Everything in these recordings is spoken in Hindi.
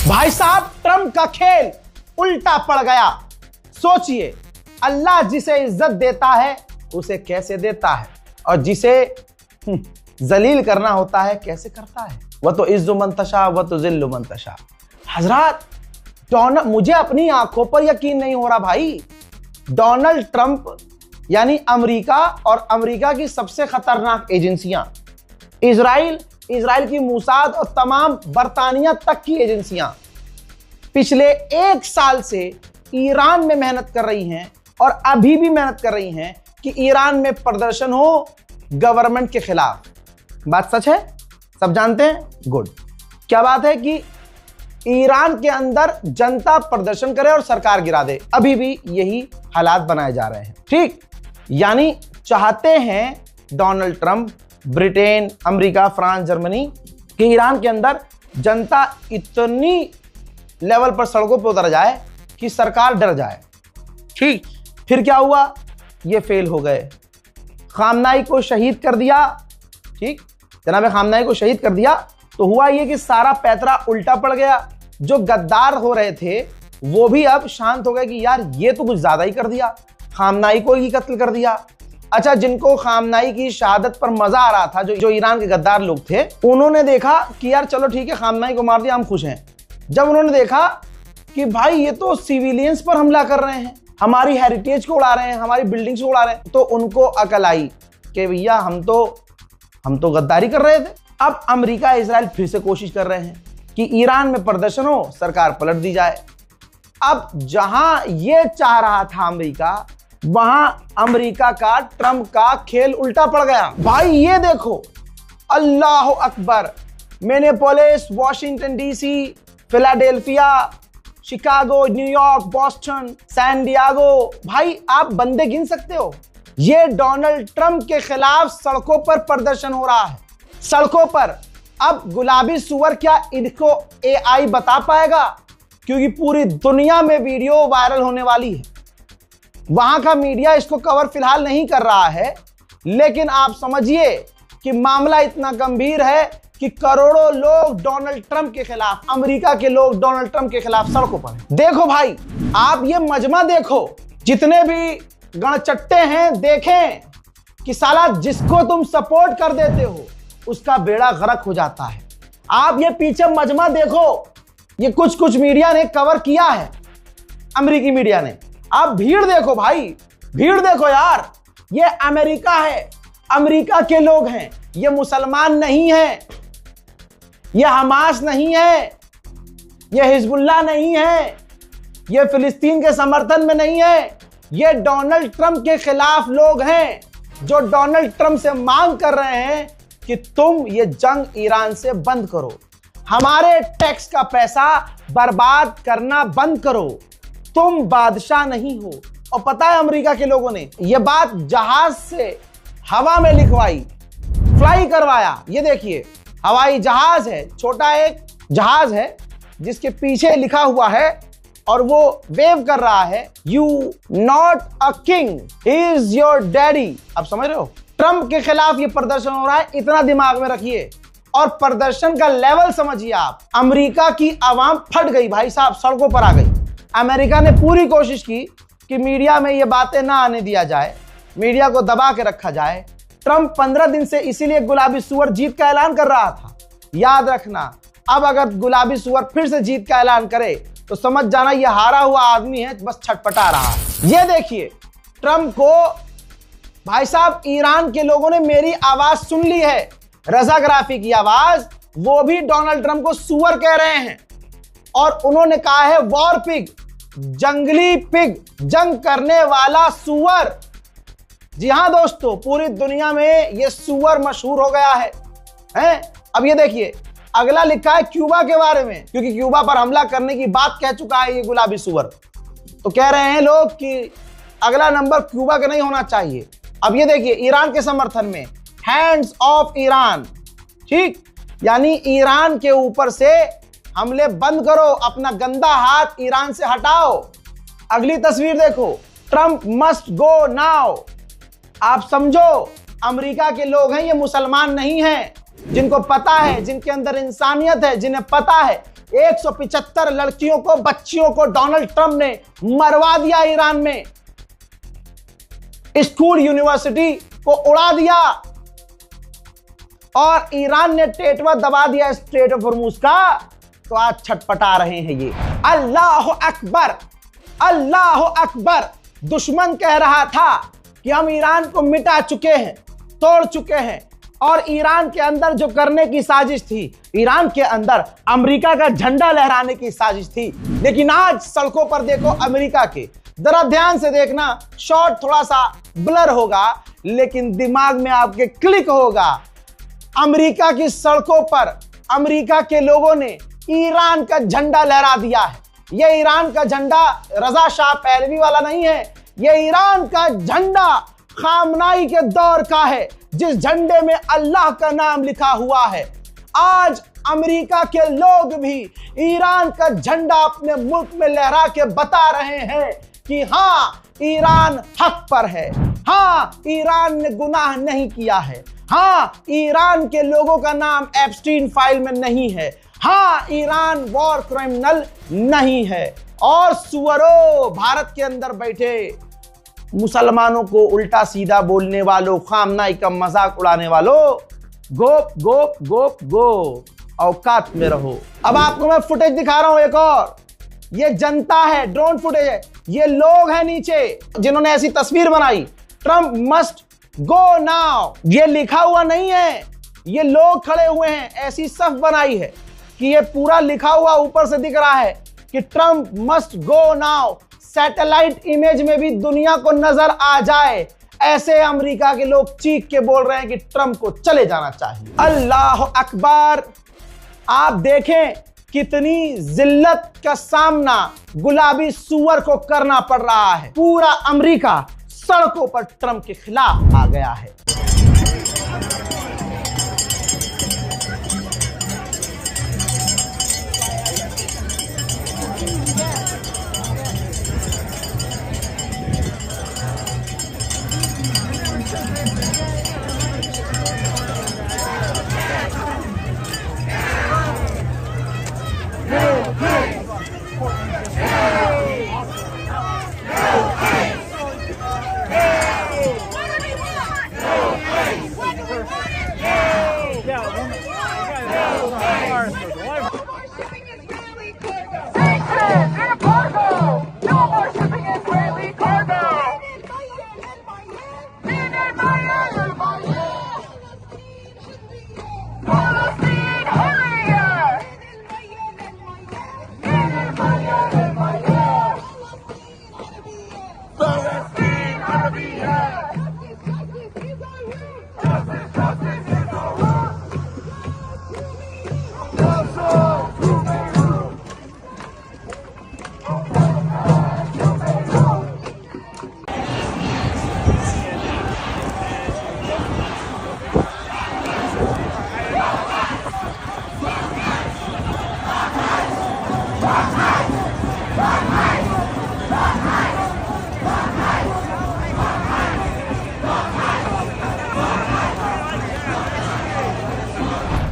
भाई साहब, ट्रंप का खेल उल्टा पड़ गया। सोचिए, अल्लाह जिसे इज्जत देता है उसे कैसे देता है, और जिसे जलील करना होता है कैसे करता है। वह तो इज्जु मंतशा वह तो जिल्लु मंतशा। हजरात, मुझे अपनी आंखों पर यकीन नहीं हो रहा भाई। डोनाल्ड ट्रंप यानी अमेरिका और अमेरिका की सबसे खतरनाक एजेंसियां, इजराइल की मूसाद और तमाम बरतानिया तक की एजेंसियां पिछले 1 साल से ईरान में मेहनत कर रही हैं और अभी भी मेहनत कर रही हैं कि ईरान में प्रदर्शन हो गवर्नमेंट के खिलाफ। बात सच है, सब जानते हैं। गुड। क्या बात है कि ईरान के अंदर जनता प्रदर्शन करे और सरकार गिरा दे। अभी भी यही हालात बनाए जा रहे हैं। ठीक, यानी चाहते हैं Donald Trump, Britain, America, France, Germany कि ईरान के अंदर जनता इतनी लेवल पर सड़कों पर उतर जाए कि सरकार डर जाए। ठीक, फिर क्या हुआ? ये फेल हो गए। खामनाई को शहीद कर दिया। ठीक, जनाब खामनाई को शहीद कर दिया तो हुआ ये कि सारा पैतरा उल्टा पड़ गया। जो गद्दार हो रहे थे वो भी अब शांत हो गए कि यार ये तो कुछ ज्यादा ही कर दिया, खामनाई को ही कत्ल कर दिया। अच्छा, जिनको खामनाई की शहादत पर मजा आ रहा था, जो ईरान के गद्दार लोग थे, उन्होंने देखा कि यार चलो ठीक है, खामनाई को मार दिया, हम खुश हैं। जब उन्होंने देखा कि भाई ये तो सिविलियंस पर हमला कर रहे हैं, हमारी हेरिटेज को उड़ा रहे हैं, हमारी बिल्डिंग्स को उड़ा रहे हैं, तो उनको अकल आई कि भैया हम तो गद्दारी कर रहे थे। अब अमेरिका, इजराइल फिर से कोशिश कर रहे हैं कि ईरान में प्रदर्शन हो, सरकार पलट दी जाए। अब जहां ये चाह रहा था अमेरिका, वहां अमेरिका का, ट्रंप का खेल उल्टा पड़ गया। भाई ये देखो, अल्लाह अकबर, Minneapolis, Washington DC, Philadelphia, Chicago, New York, Boston, San Diego, भाई आप बंदे गिन सकते हो। ये डोनाल्ड ट्रंप के खिलाफ सड़कों पर प्रदर्शन हो रहा है, सड़कों पर। अब गुलाबी सुअर क्या इनको एआई बता पाएगा? क्योंकि पूरी दुनिया में वीडियो वायरल होने वाली है। वहां का मीडिया इसको कवर फिलहाल नहीं कर रहा है, लेकिन आप समझिए कि मामला इतना गंभीर है कि करोड़ों लोग डोनाल्ड ट्रंप के खिलाफ, अमेरिका के लोग डोनाल्ड ट्रंप के खिलाफ सड़कों पर हैं। देखो भाई, आप ये मजमा देखो, जितने भी गणचट्टे हैं, देखें कि साला जिसको तुम सपोर्ट कर देते हो उसका बेड़ा गर्क हो जाता है। आप ये पीछे मजमा देखो, ये कुछ मीडिया ने कवर किया है, अमेरिकी मीडिया ने। आप भीड़ देखो भाई, भीड़ देखो यार। ये अमेरिका है, अमेरिका के लोग हैं, ये मुसलमान नहीं है, ये हमास नहीं है, ये हिजबुल्लाह नहीं है, ये फिलिस्तीन के समर्थन में नहीं है। ये डोनाल्ड ट्रंप के खिलाफ लोग हैं जो डोनाल्ड ट्रंप से मांग कर रहे हैं कि तुम ये जंग ईरान से बंद करो, हमारे टैक्स का पैसा बर्बाद करना बंद करो, तुम बादशाह नहीं हो। और पता है अमेरिका के लोगों ने यह बात जहाज से हवा में लिखवाई, फ्लाई करवाया। ये देखिए, हवाई जहाज है, छोटा एक जहाज है जिसके पीछे लिखा हुआ है और वो वेव कर रहा है, you not a king, he is your daddy. अब समझ रहे हो? ट्रंप के खिलाफ ये प्रदर्शन हो रहा है, इतना दिमाग में रखिए। और प्रदर्शन का लेवल समझिए आप। अमेरिका की आवाम फट गई भाई साहब, सड़कों पर आ गई। अमेरिका ने पूरी कोशिश की कि मीडिया में ये बातें ना आने दिया जाए, मीडिया को दबा के रखा जाए। ट्रंप 15 दिन से इसीलिए गुलाबी सुअर जीत का ऐलान कर रहा था। याद रखना, अब अगर गुलाबी सुअर फिर से जीत का ऐलान करे तो समझ जाना ये हारा हुआ आदमी है, बस छटपटा रहा है। ये देखिए, ट्रंप को भाई साहब ईरान के लोगों ने मेरी आवाज सुन ली है, रजा ग्राफी की आवाज। वो भी डोनाल्ड ट्रंप को सुअर कह रहे हैं और उन्होंने कहा है वॉर पिग, जंगली पिग, जंग करने वाला सुअर। जी हां दोस्तों, पूरी दुनिया में ये सुअर मशहूर हो गया है? अब ये देखिए, अगला लिखा है क्यूबा के बारे में, क्योंकि क्यूबा पर हमला करने की बात कह चुका है ये गुलाबी सुअर। तो कह रहे हैं लोग कि अगला नंबर क्यूबा का नहीं होना चाहिए। अब ये देखिए, ईरान के समर्थन में हैंड्स ऑफ ईरान। ठीक, यानी ईरान के ऊपर से हमले बंद करो, अपना गंदा हाथ ईरान से हटाओ। अगली तस्वीर देखो, ट्रंप मस्ट गो नाउ। आप समझो, अमेरिका के लोग हैं, ये मुसलमान नहीं हैं, जिनको पता है, जिनके अंदर इंसानियत है, जिन्हें पता है 175 लड़कियों को, बच्चियों को डोनाल्ड ट्रंप ने मरवा दिया ईरान में। स्कूल यूनिवर्सिटी को उड़ा दिया और ईरान ने टेटवा दबा दिया स्ट्रेट ऑफ हॉर्मुज का। तो आज छटपटा रहे हैं ये। अल्लाह अकबर, अल्लाह अकबर। दुश्मन कह रहा था कि हम ईरान को मिटा चुके हैं, तोड़ चुके हैं, और ईरान के अंदर जो करने की साजिश थी, ईरान के अंदर अमेरिका का झंडा लहराने की साजिश थी। लेकिन आज सड़कों पर देखो अमेरिका के, जरा ध्यान से देखना, शॉट थोड़ा सा ब्लर होगा लेकिन दिमाग में आपके क्लिक होगा। अमेरिका की सड़कों पर अमेरिका के लोगों ने ईरान का झंडा लहरा दिया है। यह ईरान का झंडा रजा शाह पहलवी वाला नहीं है, यह ईरान का झंडा खामनाई के दौर का है, जिस झंडे में अल्लाह का नाम लिखा हुआ है। आज अमेरिका के लोग भी ईरान का झंडा अपने मुल्क में लहरा के बता रहे हैं कि हाँ, ईरान हक पर है, हाँ, ईरान ने गुनाह नहीं किया है, हाँ, ईरान के लोगों का नाम एप्स्टीन फाइल में नहीं है, हाँ, ईरान वॉर क्रिमिनल नहीं है। और सुअरों, भारत के अंदर बैठे मुसलमानों को उल्टा सीधा बोलने वालों, खामनाई का मजाक उड़ाने वालों, गोप गोप गोप गो, औकात में रहो। अब आपको मैं फुटेज दिखा रहा हूं एक और। ये जनता है, ड्रोन फुटेज है, ये लोग हैं नीचे जिन्होंने ऐसी तस्वीर बनाई, ट्रंप मस्ट गो नाउ। ये लिखा हुआ नहीं है, ये लोग खड़े हुए हैं, ऐसी सफ बनाई है कि ये पूरा लिखा हुआ ऊपर से दिख रहा है कि Trump must go now. Satellite image में भी दुनिया को नजर आ जाए, ऐसे अमेरिका के लोग चीख के बोल रहे हैं कि ट्रंप को चले जाना चाहिए। अल्लाह अकबर। आप देखें कितनी जिल्लत का सामना गुलाबी सुअर को करना पड़ रहा है। पूरा अमेरिका सड़कों पर ट्रंप के खिलाफ आ गया है।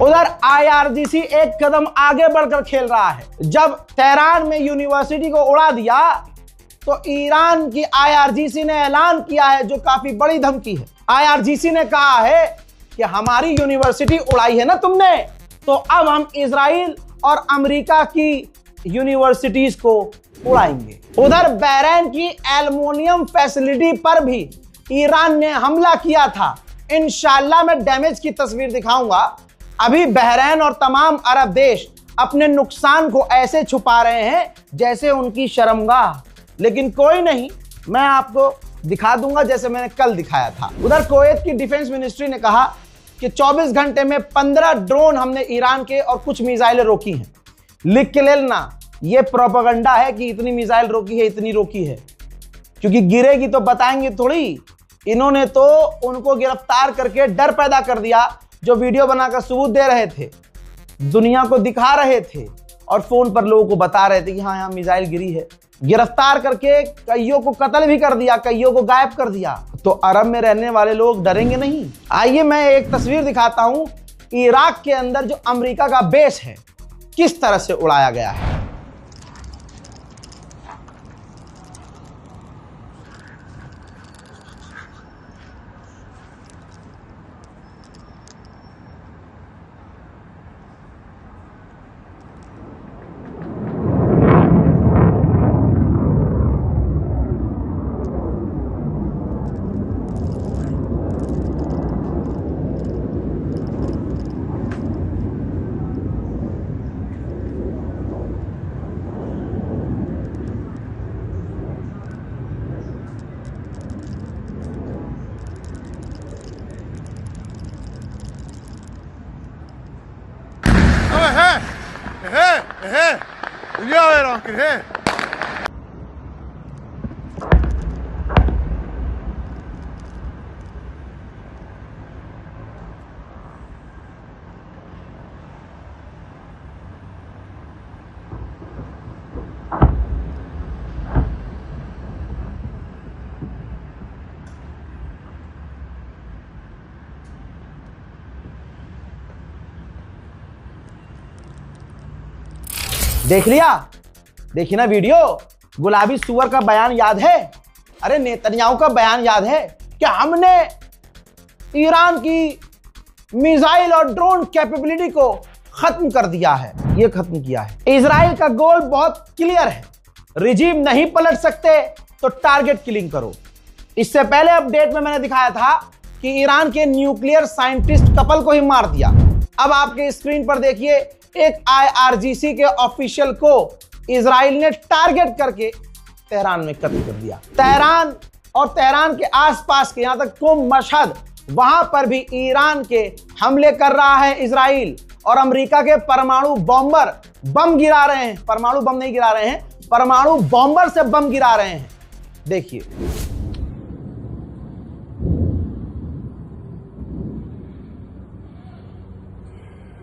उधर IRGC एक कदम आगे बढ़कर खेल रहा है। जब तेहरान में यूनिवर्सिटी को उड़ा दिया तो ईरान की IRGC ने ऐलान किया है, जो काफी बड़ी धमकी है। IRGC ने कहा है कि हमारी यूनिवर्सिटी उड़ाई है ना तुमने, तो अब हम इजराइल और अमेरिका की यूनिवर्सिटीज को उड़ाएंगे। उधर बहरीन की एल्युमिनियम फैसिलिटी पर भी ईरान ने हमला किया था। इंशाल्लाह मैं डैमेज की तस्वीर दिखाऊंगा। अभी बहरीन और तमाम अरब देश अपने नुकसान को ऐसे छुपा रहे हैं जैसे उनकी शर्मगाह, लेकिन कोई नहीं, मैं आपको दिखा दूंगा जैसे मैंने कल दिखाया था। उधर कुवैत की डिफेंस मिनिस्ट्री ने कहा कि 24 घंटे में 15 ड्रोन हमने ईरान के और कुछ मिसाइलें रोकी हैं। लिख के ले लेना, ये प्रोपेगेंडा है कि इतनी मिसाइल रोकी है, इतनी रोकी है, क्योंकि गिरेगी तो बताएंगे थोड़ी। इन्होंने तो उनको गिरफ्तार करके डर पैदा कर दिया जो वीडियो बनाकर सबूत दे रहे थे, दुनिया को दिखा रहे थे और फोन पर लोगों को बता रहे थे कि हाँ यहाँ मिसाइल गिरी है। गिरफ्तार करके कईयों को कत्ल भी कर दिया, कईयों को गायब कर दिया। तो अरब में रहने वाले लोग डरेंगे नहीं। आइए मैं एक तस्वीर दिखाता हूं इराक के अंदर जो अमेरिका का बेस है, किस तरह से उड़ाया गया है। Dünya ver Ankara, he. देख लिया, देखी ना वीडियो। गुलाबी सुअर का बयान याद है? अरे नेतन्याहू का बयान याद है कि हमने ईरान की मिसाइल और ड्रोन कैपेबिलिटी को खत्म कर दिया है, ये खत्म किया है। इजराइल का गोल बहुत क्लियर है, रिजीम नहीं पलट सकते तो टारगेट किलिंग करो। इससे पहले अपडेट में मैंने दिखाया था कि ईरान के न्यूक्लियर साइंटिस्ट कपल को ही मार दिया। अब आपके स्क्रीन पर देखिए, एक IRGC के ऑफिशियल को इजराइल ने टारगेट करके तेहरान में कत्ल कर दिया। तेहरान और तेहरान के आसपास के, यहां तक कुम मशहद, वहां पर भी ईरान के हमले कर रहा है इजराइल। और अमेरिका के परमाणु बॉम्बर बम गिरा रहे हैं, परमाणु बम नहीं गिरा रहे हैं, परमाणु बॉम्बर से बम गिरा रहे हैं। देखिए,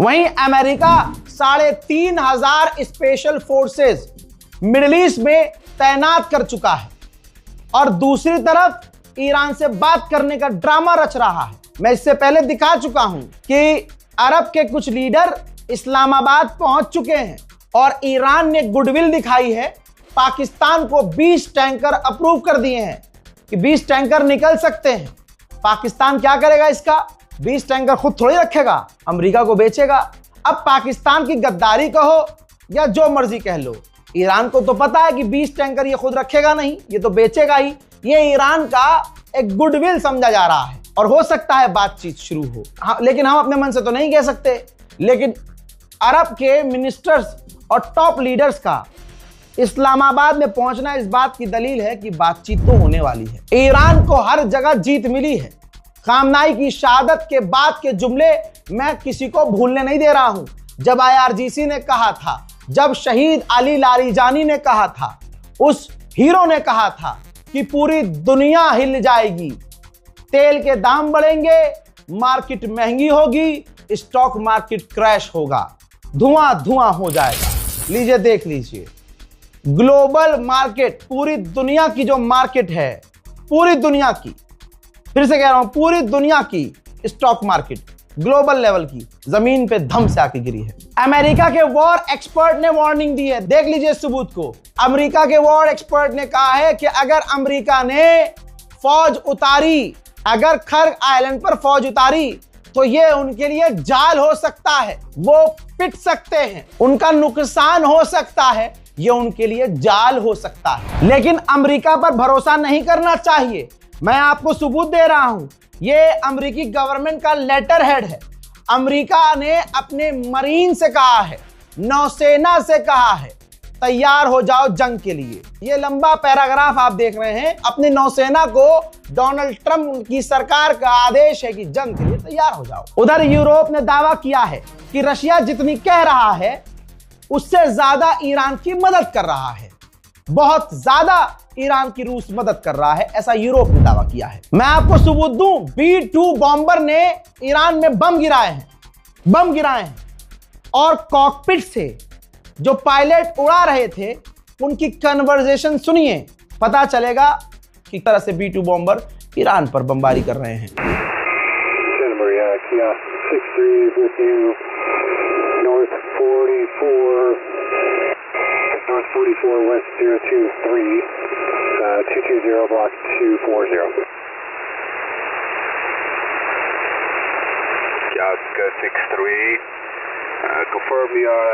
वहीं America 3,500 special forces middle east में तैनात कर चुका है और दूसरी तरफ ईरान से बात करने का ड्रामा रच रहा है। मैं इससे पहले दिखा चुका हूं कि अरब के कुछ लीडर इस्लामाबाद पहुंच चुके हैं और ईरान ने गुडविल दिखाई है। पाकिस्तान को 20 टैंकर अप्रूव कर दिए हैं कि 20 टैंकर निकल सकते हैं। पाकिस्तान क्या करेगा? इसका 20 टैंकर खुद थोड़ी रखेगा, अमेरिका को बेचेगा। अब पाकिस्तान की गद्दारी कहो या जो मर्जी कह लो, ईरान को तो पता है कि 20 टैंकर ये खुद रखेगा नहीं, ये तो बेचेगा ही। ये ईरान का एक गुडविल समझा जा रहा है और हो सकता है बातचीत शुरू हो। हाँ, लेकिन हम अपने मन से तो नहीं कह सकते। लेकिन अरब के मिनिस्टर्स और टॉप लीडर्स का इस्लामाबाद में पहुंचना इस बात की दलील है कि बातचीत तो होने वाली है। ईरान को हर जगह जीत मिली है। खामनाई की शहादत के बाद के जुमले मैं किसी को भूलने नहीं दे रहा हूं। जब IRGC ने कहा था, जब शहीद अली लारीजानी ने कहा था, उस हीरो ने कहा था कि पूरी दुनिया हिल जाएगी, तेल के दाम बढ़ेंगे, मार्केट महंगी होगी, स्टॉक मार्केट क्रैश होगा, धुआं धुआं हो जाएगा। लीजिए, देख लीजिए, ग्लोबल मार्केट, पूरी दुनिया की जो मार्केट है, पूरी दुनिया की, फिर से कह रहा हूं, पूरी दुनिया की स्टॉक मार्केट ग्लोबल लेवल की जमीन पे धम से आके गिरी है। अमेरिका के वॉर एक्सपर्ट ने वार्निंग दी है। देख लीजिए सबूत को। अमेरिका के वॉर एक्सपर्ट ने कहा है कि अगर अमेरिका ने फौज उतारी, अगर खर्ग आइलैंड पर फौज उतारी, तो ये उनके लिए जाल हो सकता है, वो पिट सकते हैं, उनका नुकसान हो सकता है, ये उनके लिए जाल हो सकता है। लेकिन अमेरिका पर भरोसा नहीं करना चाहिए। मैं आपको सबूत दे रहा हूं, ये अमेरिकी गवर्नमेंट का लेटर हेड है। अमेरिका ने अपने मरीन से कहा है, नौसेना से कहा है तैयार हो जाओ जंग के लिए। ये लंबा पैराग्राफ आप देख रहे हैं। अपनी नौसेना को डोनाल्ड ट्रंप की सरकार का आदेश है कि जंग के लिए तैयार हो जाओ। उधर यूरोप ने दावा किया है कि रशिया जितनी कह रहा है उससे ज्यादा ईरान की मदद कर रहा है, बहुत ज्यादा ईरान की रूस मदद कर रहा है, ऐसा यूरोप ने दावा किया है। मैं आपको सबूत दूं, B-2 बॉम्बर ने ईरान में बम गिराए हैं और कॉकपिट से जो पायलट उड़ा रहे थे उनकी कन्वर्सेशन सुनिए, पता चलेगा कि तरह से B-2 बॉम्बर ईरान पर बमबारी कर रहे हैं। North 44 West 023, 220 block 240. Alaska 63, confirm your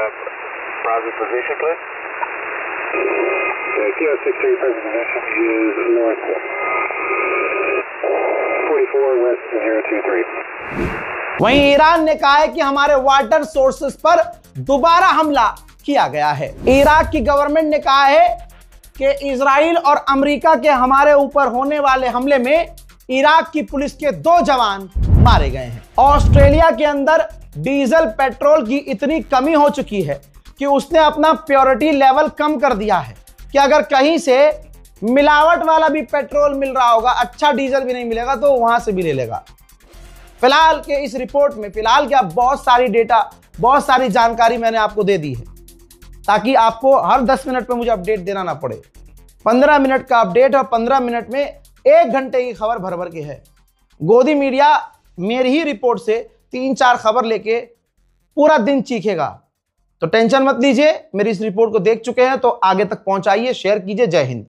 present position, please. Kilo 63, present position is north 44 West 023. वहीं ईरान ने कहा है कि हमारे वाटर सोर्सेस पर दोबारा हमला किया गया है। इराक की गवर्नमेंट ने कहा है कि इजराइल और अमेरिका के हमारे ऊपर होने वाले हमले में इराक की पुलिस के 2 जवान मारे गए हैं। ऑस्ट्रेलिया के अंदर डीजल पेट्रोल की इतनी कमी हो चुकी है कि उसने अपना प्योरिटी लेवल कम कर दिया है कि अगर कहीं से मिलावट वाला भी पेट्रोल मिल रहा होगा, अच्छा डीजल भी नहीं मिलेगा तो वहां से भी ले लेगा। फिलहाल के इस रिपोर्ट में फिलहाल क्या बहुत सारी डेटा, बहुत सारी जानकारी मैंने आपको दे दी है ताकि आपको हर 10 मिनट पे मुझे अपडेट देना ना पड़े। 15 मिनट का अपडेट और 15 मिनट में 1 घंटे की खबर भर भर के है। गोदी मीडिया मेरी ही रिपोर्ट से 3-4 खबर लेके पूरा दिन चीखेगा, तो टेंशन मत लीजिए। मेरी इस रिपोर्ट को देख चुके हैं तो आगे तक पहुंचाइए, शेयर कीजिए। जय हिंद।